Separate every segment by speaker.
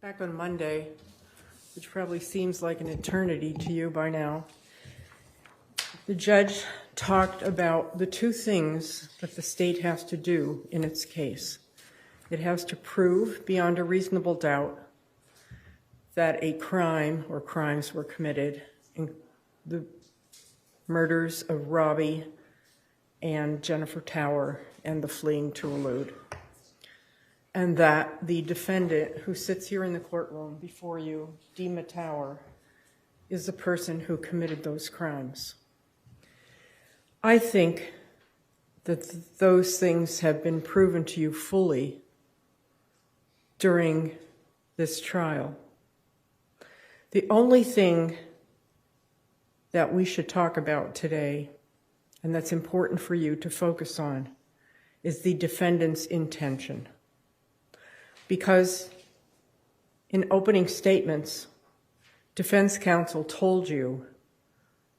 Speaker 1: Back on Monday, which probably seems like an eternity to you by now, the judge talked about the two things that the state has to do in its case. It has to prove beyond a reasonable doubt that a crime or crimes were committed in the murders of Robbie and Jennifer Tower and the fleeing to elude. And that the defendant who sits here in the courtroom before you, Dima Tower, is the person who committed those crimes. I think that those things have been proven to you fully during this trial. The only thing that we should talk about today, and that's important for you to focus on, is the defendant's intention. Because in opening statements, defense counsel told you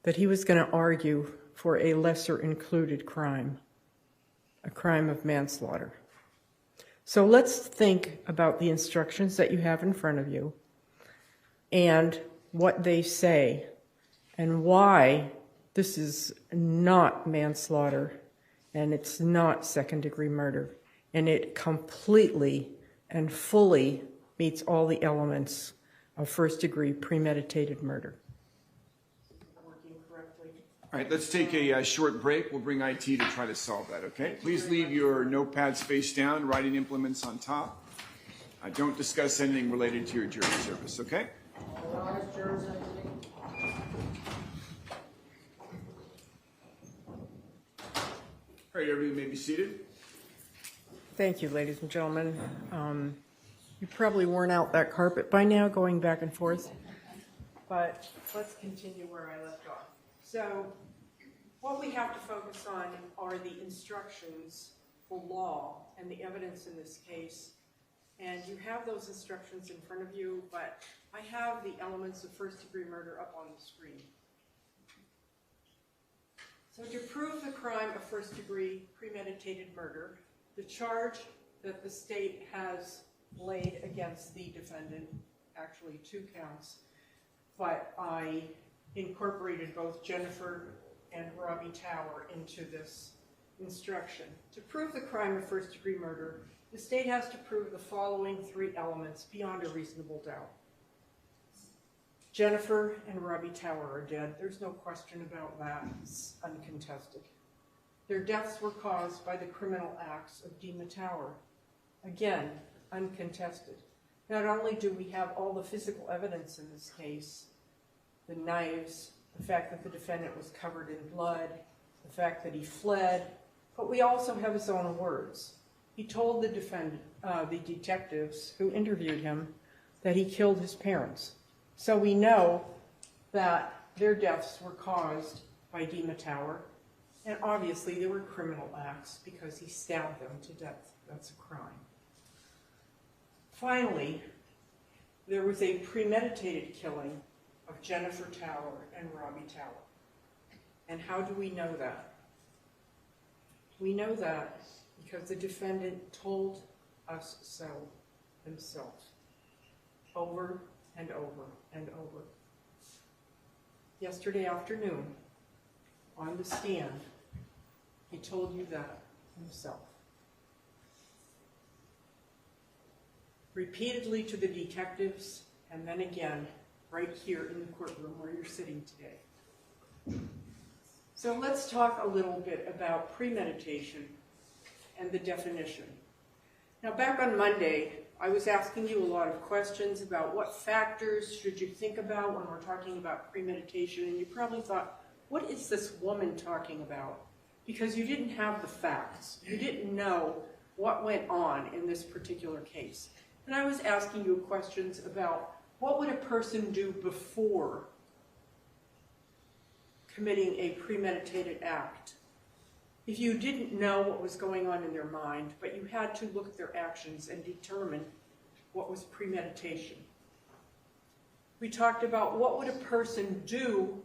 Speaker 1: that he was going to argue for a lesser included crime, a crime of manslaughter. So let's think about the instructions that you have in front of you and what they say and why this is not manslaughter and it's not second-degree murder, and it completely and fully meets all the elements of first-degree premeditated murder. Working correctly.
Speaker 2: All right, let's take a short break. We'll bring IT to try to solve that, okay? Please leave your notepads face down, writing implements on top. Don't discuss anything related to your jury service, okay? All right, everybody may be seated.
Speaker 1: Thank you, ladies and gentlemen. You probably worn out that carpet by now, going back and forth, but let's continue where I left off. So what we have to focus on are the instructions for law and the evidence in this case. And you have those instructions in front of you, but I have the elements of first-degree murder up on the screen. So to prove the crime of first-degree premeditated murder, the charge that the state has laid against the defendant, actually 2 counts, but I incorporated both Jennifer and Robbie Tower into this instruction. To prove the crime of first-degree murder, the state has to prove the following 3 elements beyond a reasonable doubt. Jennifer and Robbie Tower are dead. There's no question about that. It's uncontested. Their deaths were caused by the criminal acts of Dima Tower. Again, uncontested. Not only do we have all the physical evidence in this case, the knives, the fact that the defendant was covered in blood, the fact that he fled, but we also have his own words. He told the detectives who interviewed him that he killed his parents. So we know that their deaths were caused by Dima Tower. And obviously there were criminal acts because he stabbed them to death. That's a crime. Finally, there was a premeditated killing of Jennifer Tower and Robbie Tower. And how do we know that? We know that because the defendant told us so himself over and over and over. Yesterday afternoon, on the stand, he told you that himself. Repeatedly to the detectives, and then again, right here in the courtroom where you're sitting today. So let's talk a little bit about premeditation and the definition. Now, back on Monday, I was asking you a lot of questions about what factors should you think about when we're talking about premeditation, and you probably thought, what is this woman talking about? Because you didn't have the facts. You didn't know what went on in this particular case. And I was asking you questions about what would a person do before committing a premeditated act if you didn't know what was going on in their mind, but you had to look at their actions and determine what was premeditation. We talked about what would a person do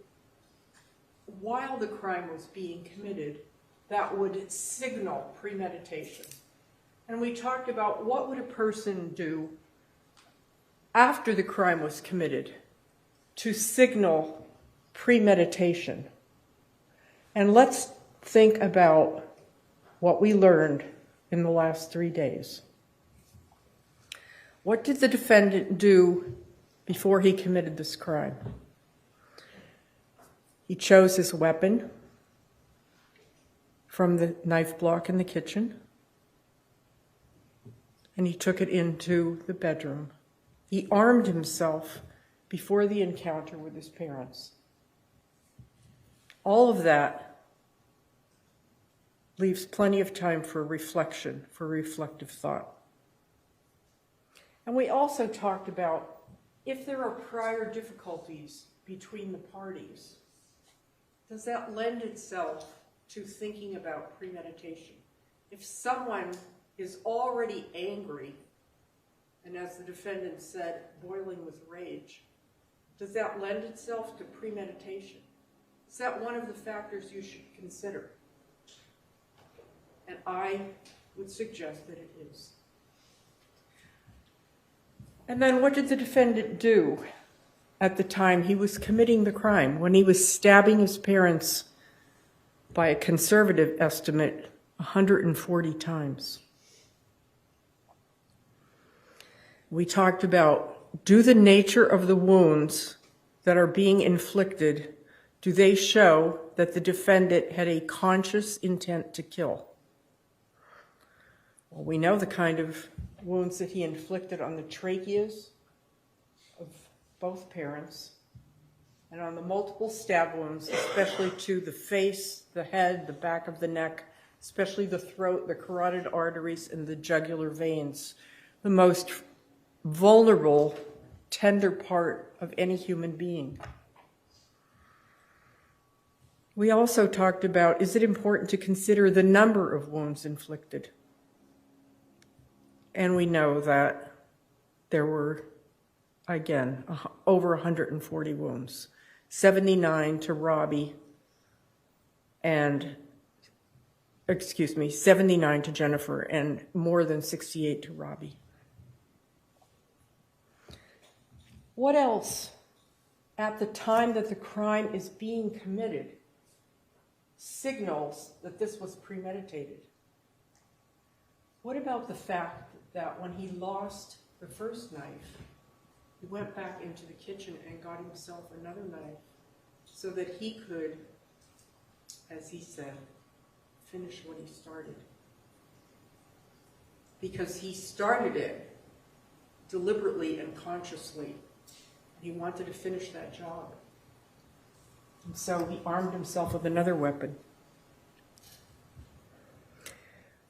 Speaker 1: while the crime was being committed that would signal premeditation. And we talked about what would a person do after the crime was committed to signal premeditation. And let's think about what we learned in the last 3 days. What did the defendant do before he committed this crime? He chose his weapon from the knife block in the kitchen, and he took it into the bedroom. He armed himself before the encounter with his parents. All of that leaves plenty of time for reflection, for reflective thought. And we also talked about if there are prior difficulties between the parties, does that lend itself to thinking about premeditation? If someone is already angry, and as the defendant said, boiling with rage, does that lend itself to premeditation? Is that one of the factors you should consider? And I would suggest that it is. And then what did the defendant do at the time he was committing the crime, when he was stabbing his parents by a conservative estimate 140 times? We talked about, do the nature of the wounds that are being inflicted, do they show that the defendant had a conscious intent to kill? Well, we know the kind of wounds that he inflicted on the tracheas of both parents and on the multiple stab wounds, especially to the face, the head, the back of the neck, especially the throat, the carotid arteries, and the jugular veins, the most vulnerable, tender part of any human being. We also talked about, is it important to consider the number of wounds inflicted? And we know that there were, again, over 140 wounds, 79 to Robbie, and, 79 to Jennifer, and more than 68 to Robbie. What else, at the time that the crime is being committed, signals that this was premeditated? What about the fact that when he lost the first knife, he went back into the kitchen and got himself another knife so that he could, as he said, finish what he started? Because he started it deliberately and consciously. He wanted to finish that job. And so he armed himself with another weapon.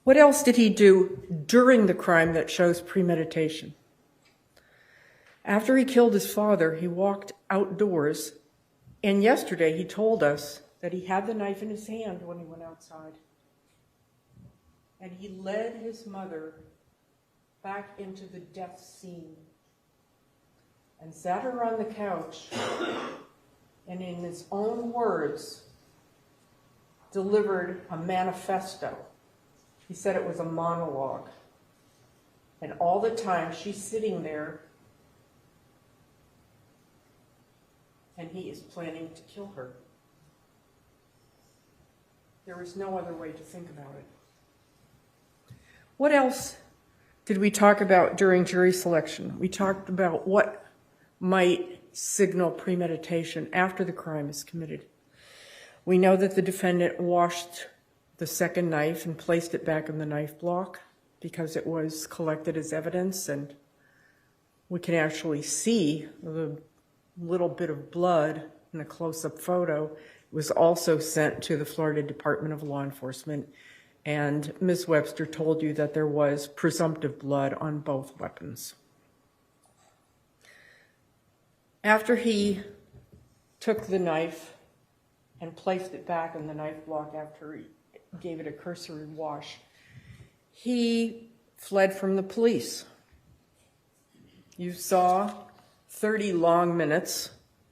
Speaker 1: What else did he do during the crime that shows premeditation? After he killed his father, he walked outdoors, and yesterday he told us that he had the knife in his hand when he went outside. And he led his mother back into the death scene and sat her on the couch, and in his own words, delivered a manifesto. He said it was a monologue. And all the time she's sitting there, and he is planning to kill her. There is no other way to think about it. What else did we talk about during jury selection? We talked about what might signal premeditation after the crime is committed. We know that the defendant washed the second knife and placed it back in the knife block because it was collected as evidence, and we can actually see the little bit of blood in a close-up photo. It was also sent to the Florida Department of Law Enforcement, and Ms. Webster told you that there was presumptive blood on both weapons. After he took the knife and placed it back in the knife block after he gave it a cursory wash, he fled from the police. You saw 30 long minutes.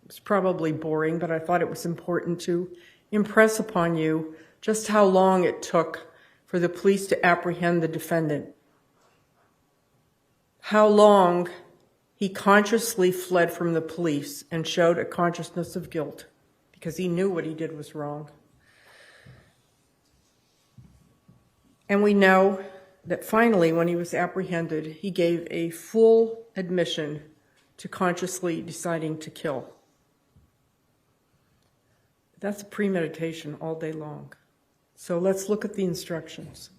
Speaker 1: It was probably boring, but I thought it was important to impress upon you just how long it took for the police to apprehend the defendant. How long He consciously fled from the police and showed a consciousness of guilt because he knew what he did was wrong. And we know that finally, when he was apprehended, he gave a full admission to consciously deciding to kill. That's premeditation all day long. So let's look at the instructions.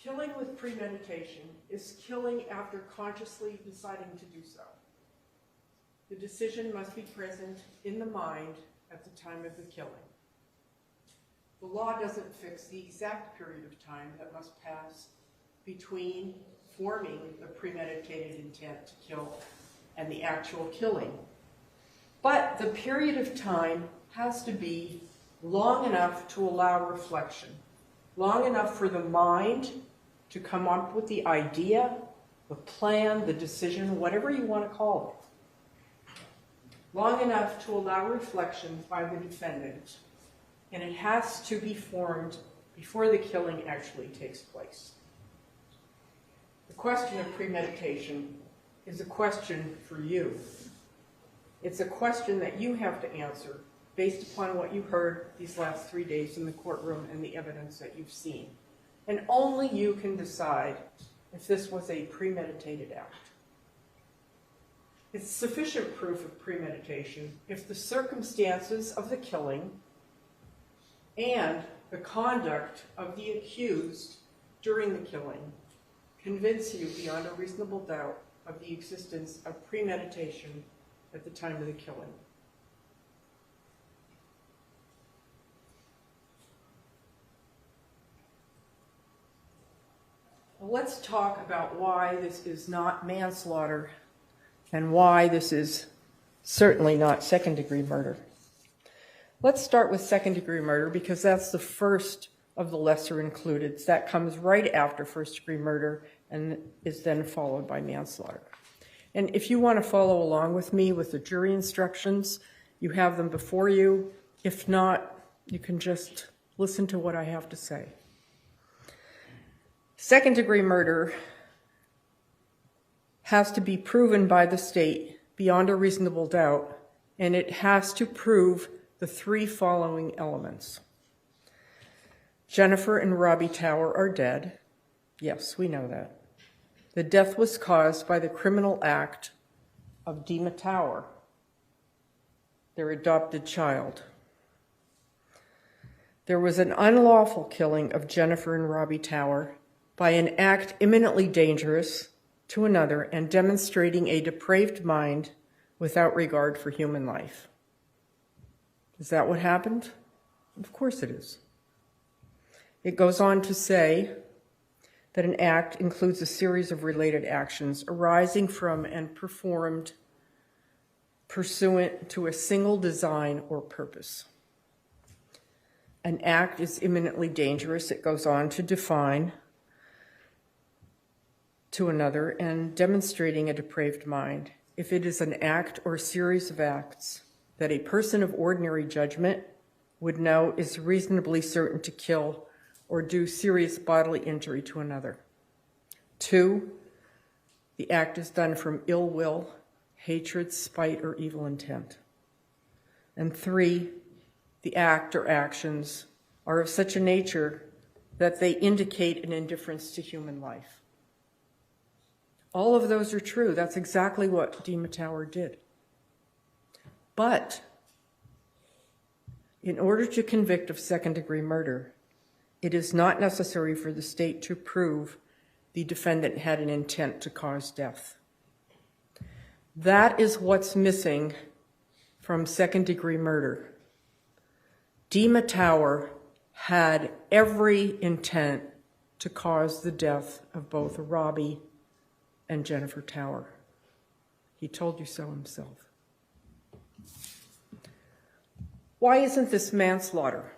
Speaker 1: Killing with premeditation is killing after consciously deciding to do so. The decision must be present in the mind at the time of the killing. The law doesn't fix the exact period of time that must pass between forming the premeditated intent to kill and the actual killing. But the period of time has to be long enough to allow reflection, long enough for the mind to come up with the idea, the plan, the decision, whatever you want to call it. Long enough to allow reflection by the defendant. And it has to be formed before the killing actually takes place. The question of premeditation is a question for you. It's a question that you have to answer based upon what you heard these last 3 days in the courtroom and the evidence that you've seen. And only you can decide if this was a premeditated act. It's sufficient proof of premeditation if the circumstances of the killing and the conduct of the accused during the killing convince you beyond a reasonable doubt of the existence of premeditation at the time of the killing. Well, let's talk about why this is not manslaughter and why this is certainly not second-degree murder. Let's start with second-degree murder because that's the first of the lesser included. That comes right after first-degree murder and is then followed by manslaughter. And if you want to follow along with me with the jury instructions, you have them before you. If not, you can just listen to what I have to say. Second-degree murder has to be proven by the state beyond a reasonable doubt, and it has to prove the three following elements. Jennifer and Robbie Tower are dead. Yes, we know that. The death was caused by the criminal act of Dima Tower, their adopted child. There was an unlawful killing of Jennifer and Robbie Tower by an act imminently dangerous to another and demonstrating a depraved mind without regard for human life. Is that what happened? Of course it is. It goes on to say that an act includes a series of related actions arising from and performed pursuant to a single design or purpose. An act is imminently dangerous, it goes on to define, to another and demonstrating a depraved mind if it is an act or series of acts that a person of ordinary judgment would know is reasonably certain to kill or do serious bodily injury to another. 2, the act is done from ill will, hatred, spite, or evil intent. And 3, the act or actions are of such a nature that they indicate an indifference to human life. All of those are true. That's exactly what Dima Tower did. But in order to convict of second-degree murder, it is not necessary for the state to prove the defendant had an intent to cause death. That is what's missing from second-degree murder. Dima Tower had every intent to cause the death of both Robbie and Jennifer Tower. He told you so himself. Why isn't this manslaughter?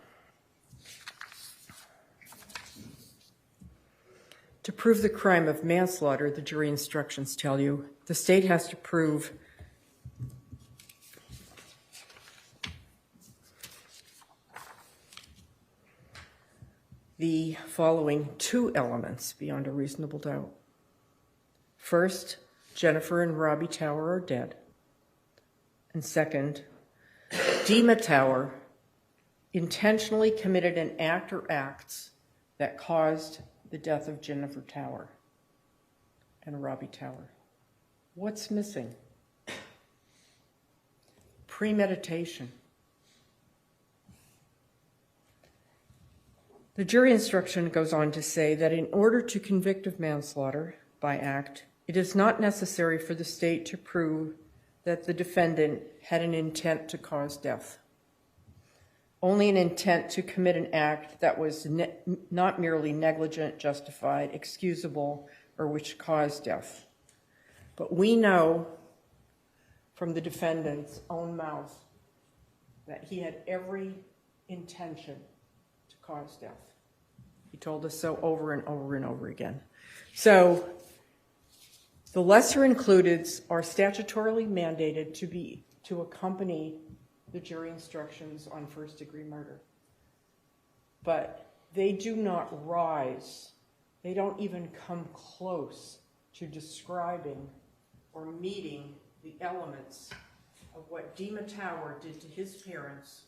Speaker 1: To prove the crime of manslaughter, the jury instructions tell you, the state has to prove the following 2 elements beyond a reasonable doubt. First, Jennifer and Robbie Tower are dead. And second, Dima Tower intentionally committed an act or acts that caused the death of Jennifer Tower and Robbie Tower. What's missing? Premeditation. The jury instruction goes on to say that in order to convict of manslaughter by act, it is not necessary for the state to prove that the defendant had an intent to cause death. Only an intent to commit an act that was not merely negligent, justified, excusable, or which caused death. But we know from the defendant's own mouth that he had every intention to cause death. He told us so over and over and over again. So the lesser includeds are statutorily mandated to accompany the jury instructions on first-degree murder. But they do not rise. They don't even come close to describing or meeting the elements of what Dima Tower did to his parents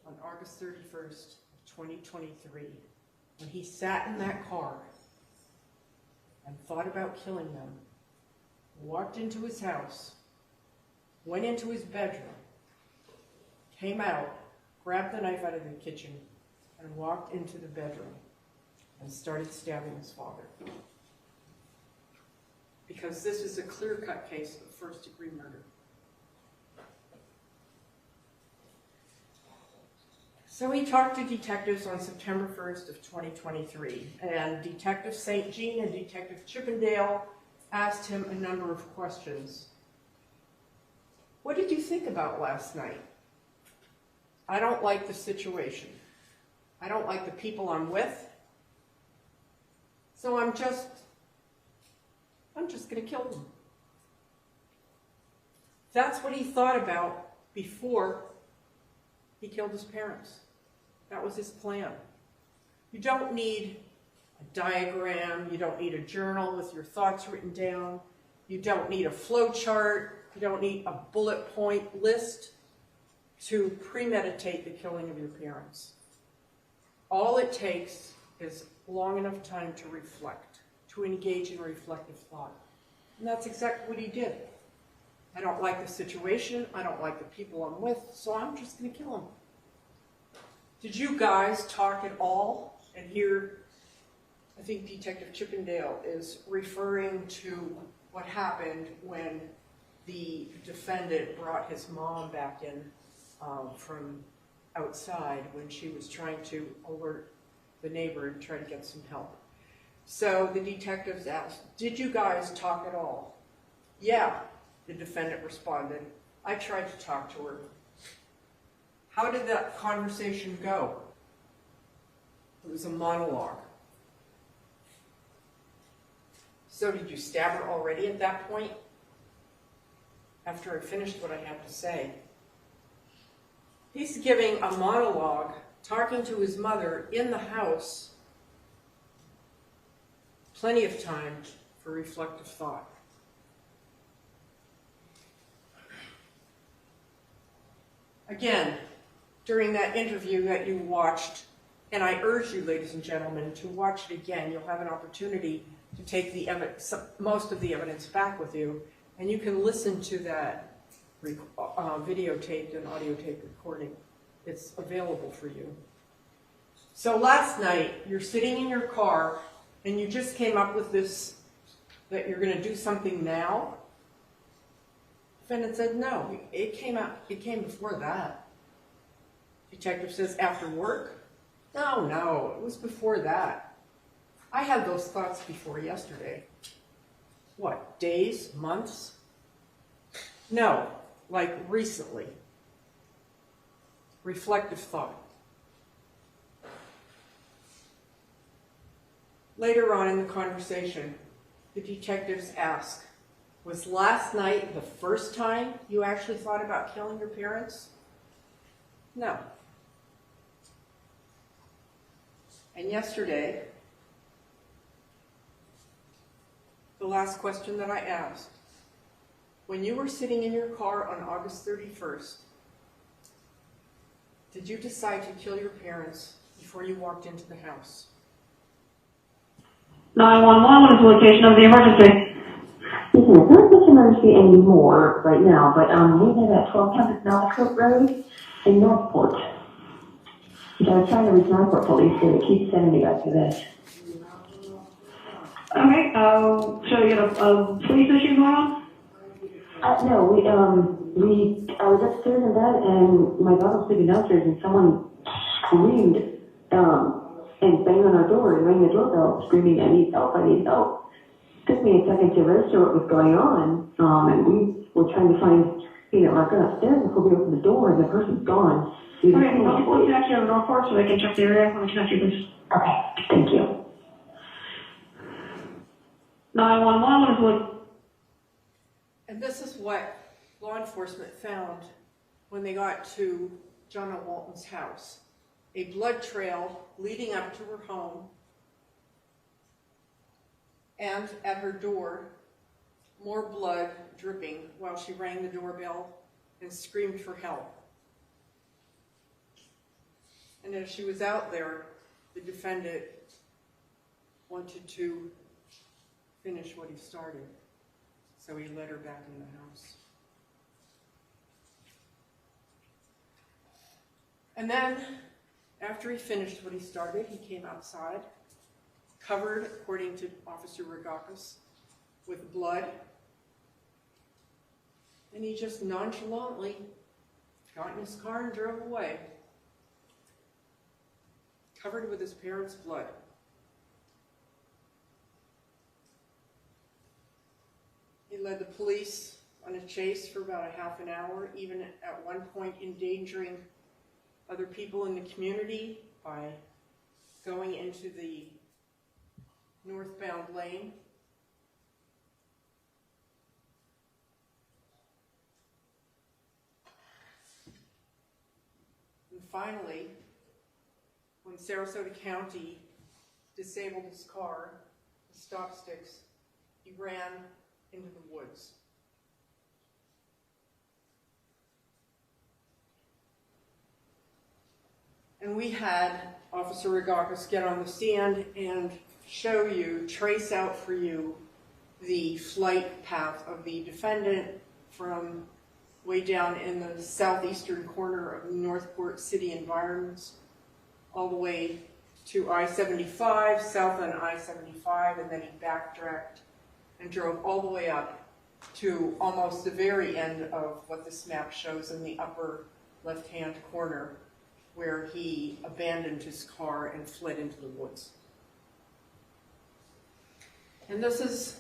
Speaker 1: on August 31st, 2023, when he sat in that car and thought about killing them, walked into his house, went into his bedroom, came out, grabbed the knife out of the kitchen, and walked into the bedroom and started stabbing his father. Because this is a clear-cut case of first-degree murder. So he talked to detectives on September 1st of 2023, and Detective St. Jean and Detective Chippendale asked him a number of questions. What did you think about last night? I don't like the situation. I don't like the people I'm with. So I'm just going to kill them. That's what he thought about before he killed his parents. That was his plan. You don't need a diagram. You don't need a journal with your thoughts written down. You don't need a flow chart. You don't need a bullet point list to premeditate the killing of your parents. All it takes is long enough time to reflect, to engage in reflective thought. And that's exactly what he did. I don't like the situation. I don't like the people I'm with, so I'm just going to kill him. Did you guys talk at all? And here, I think Detective Chippendale is referring to what happened when the defendant brought his mom back in from outside when she was trying to alert the neighbor and try to get some help. So the detectives asked, did you guys talk at all? Yeah, the defendant responded. I tried to talk to her. How did that conversation go? It was a monologue. So did you stab her already at that point? After I finished what I had to say. He's giving a monologue, talking to his mother in the house. Plenty of time for reflective thought. Again, during that interview that you watched, and I urge you, ladies and gentlemen, to watch it again. You'll have an opportunity to take the most of the evidence back with you, and you can listen to that videotaped and audiotaped recording. It's available for you. So last night, you're sitting in your car, and you just came up with this, that you're going to do something now. Defendant said, no, it came before that. Detective says, after work? No, it was before that. I had those thoughts before yesterday. What, days, months? No, like recently. Reflective thought. Later on in the conversation, the detectives ask, was last night the first time you actually thought about killing your parents? No. And yesterday, last question that I asked. When you were sitting in your car on August 31st, did you decide to kill your parents before you walked into the house?
Speaker 3: 911, what is the location of the emergency?
Speaker 4: Listen, it's not such an emergency anymore right now, but we live at 1200 Northcote Road in Northport. And I was trying to reach Northport police, and it keeps sending me back to this.
Speaker 3: Okay, so you got a police issue going on?
Speaker 4: No, I was upstairs in bed, and my daughter was sleeping downstairs, and someone screamed, and banged on our door and rang the doorbell, screaming, I need help. It took me a second to register what was going on, and we were trying to find, our gun upstairs before we opened the door, and the person's gone.
Speaker 3: Okay, well, we'll connect you to Northport so they can check the area. Let me connect you, please.
Speaker 4: Okay, thank you.
Speaker 3: 911, what is the...
Speaker 1: And this is what law enforcement found when they got to Jonna Walton's house. A blood trail leading up to her home, and at her door, more blood dripping while she rang the doorbell and screamed for help. And as she was out there, the defendant wanted to finish what he started, so he led her back in the house. And then, after he finished what he started, he came outside, covered, according to Officer Regakis, with blood, and he just nonchalantly got in his car and drove away, covered with his parents' blood. He led the police on a chase for about a half an hour, even at one point endangering other people in the community by going into the northbound lane. And finally, when Sarasota County disabled his car, the stop sticks, he ran into the woods. And we had Officer Regakis get on the stand and show you, trace out for you, the flight path of the defendant from way down in the southeastern corner of the Northport city environs, all the way to I-75, south on I-75, and then he backtracked and drove all the way up to almost the very end of what this map shows in the upper left-hand corner, where he abandoned his car and fled into the woods. And this is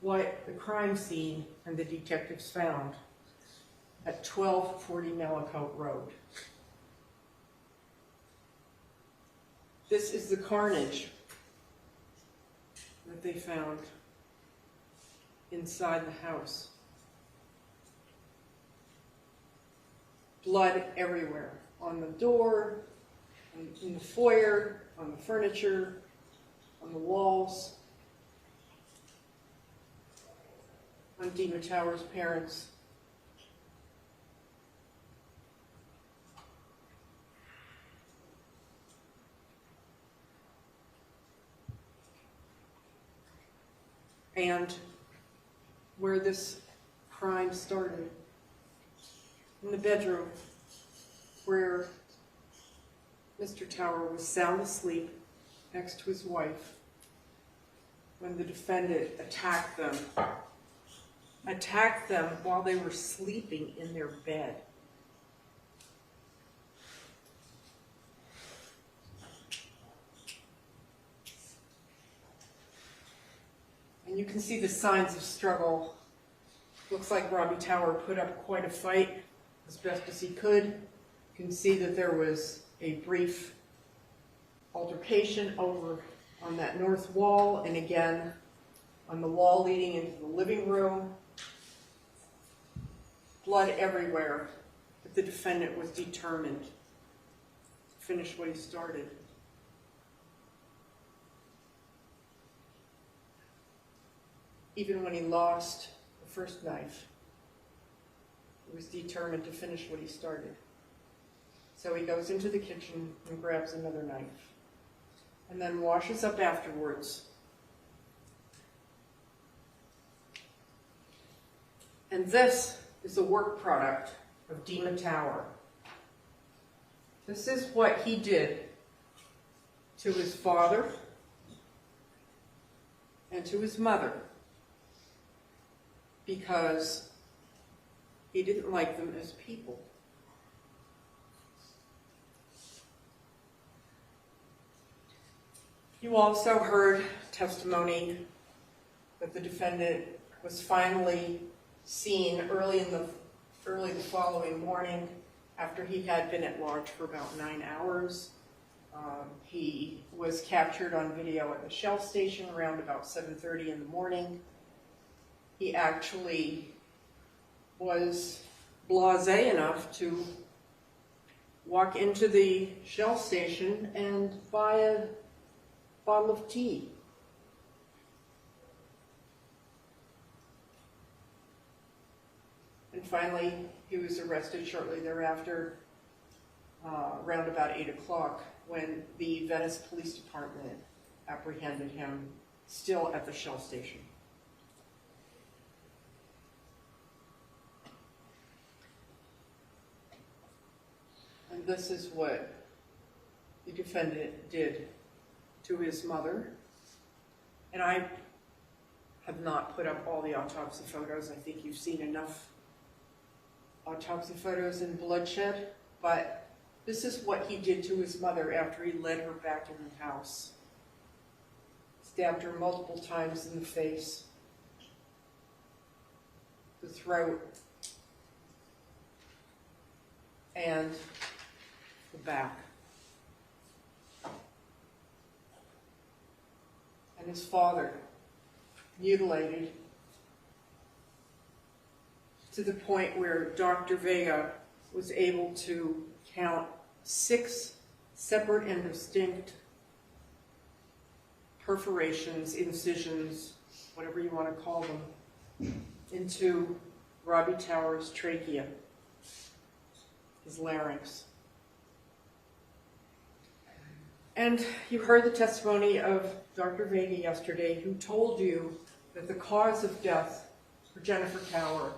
Speaker 1: what the crime scene and the detectives found at 1240 Malakote Road. This is the carnage that they found inside the house. Blood everywhere, on the door, in the foyer, on the furniture, on the walls, on Dima Tower's parents. And where this crime started, in the bedroom where Mr. Tower was sound asleep next to his wife when the defendant attacked them while they were sleeping in their bed. And you can see the signs of struggle. Looks like Robbie Tower put up quite a fight as best as he could. You can see that there was a brief altercation over on that north wall, and again on the wall leading into the living room. Blood everywhere, but the defendant was determined to finish what he started. even when he lost the first knife, he was determined to finish what he started. So he goes into the kitchen and grabs another knife, and then washes up afterwards. And this is a work product of Dima Tower. This is what he did to his father and to his mother because he didn't like them as people. You also heard testimony that the defendant was finally seen early the following morning after he had been at large for about 9 hours. He was captured on video at the Shell station around about 7:30 in the morning. He actually was blasé enough to walk into the Shell station and buy a bottle of tea. And finally, he was arrested shortly thereafter, around about 8 o'clock, when the Venice Police Department apprehended him, still at the Shell station. And this is what the defendant did to his mother. And I have not put up all the autopsy photos. I think you've seen enough autopsy photos and bloodshed, but this is what he did to his mother after he led her back in the house. Stabbed her multiple times in the face, the throat, and the back. And his father, mutilated to the point where Dr. Vega was able to count 6 separate and distinct perforations, incisions, whatever you want to call them, into Robbie Tower's trachea, his larynx. And you heard the testimony of Dr. Vega yesterday, who told you that the cause of death for Jennifer Tower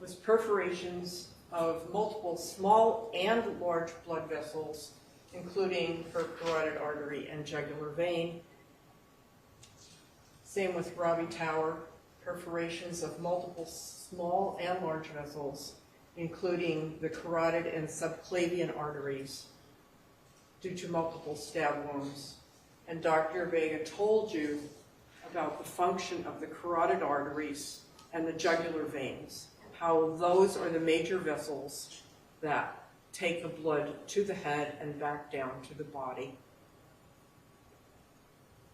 Speaker 1: was perforations of multiple small and large blood vessels, including her carotid artery and jugular vein. Same with Robbie Tower, perforations of multiple small and large vessels, including the carotid and subclavian arteries, due to multiple stab wounds. And Dr. Vega told you about the function of the carotid arteries and the jugular veins, how those are the major vessels that take the blood to the head and back down to the body.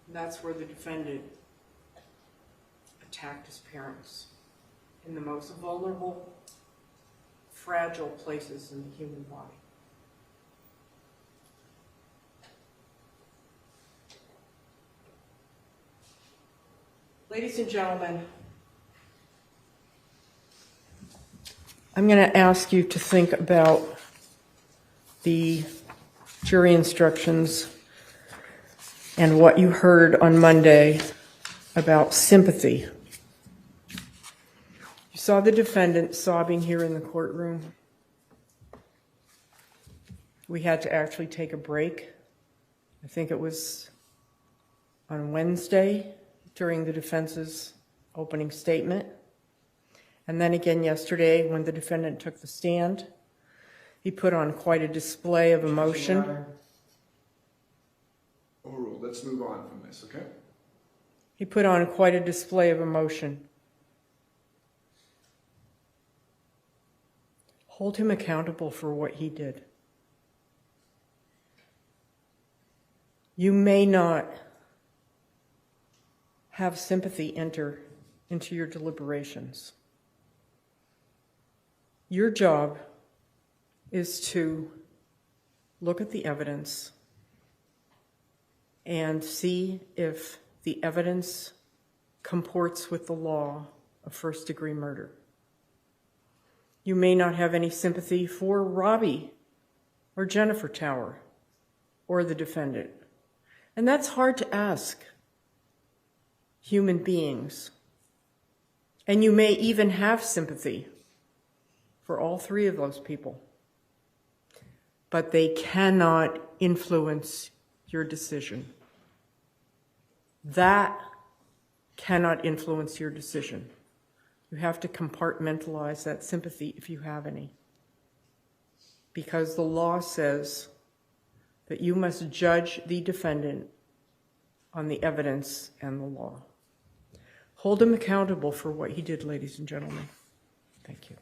Speaker 1: And that's where the defendant attacked his parents, in the most vulnerable, fragile places in the human body. Ladies and gentlemen, I'm going to ask you to think about the jury instructions and what you heard on Monday about sympathy. You saw the defendant sobbing here in the courtroom. We had to actually take a break. I think it was on Wednesday during the defense's opening statement. And then again yesterday when the defendant took the stand, he put on quite a display of emotion.
Speaker 2: Overruled. Let's move on from this, okay?
Speaker 1: He put on quite a display of emotion. Hold him accountable for what he did. You may not have sympathy enter into your deliberations. Your job is to look at the evidence and see if the evidence comports with the law of first-degree murder. You may not have any sympathy for Robbie or Jennifer Tower or the defendant. And that's hard to ask human beings. And you may even have sympathy for all three of those people. But they cannot influence your decision. That cannot influence your decision. You have to compartmentalize that sympathy if you have any. Because the law says that you must judge the defendant on the evidence and the law. Hold him accountable for what he did, ladies and gentlemen. Thank you.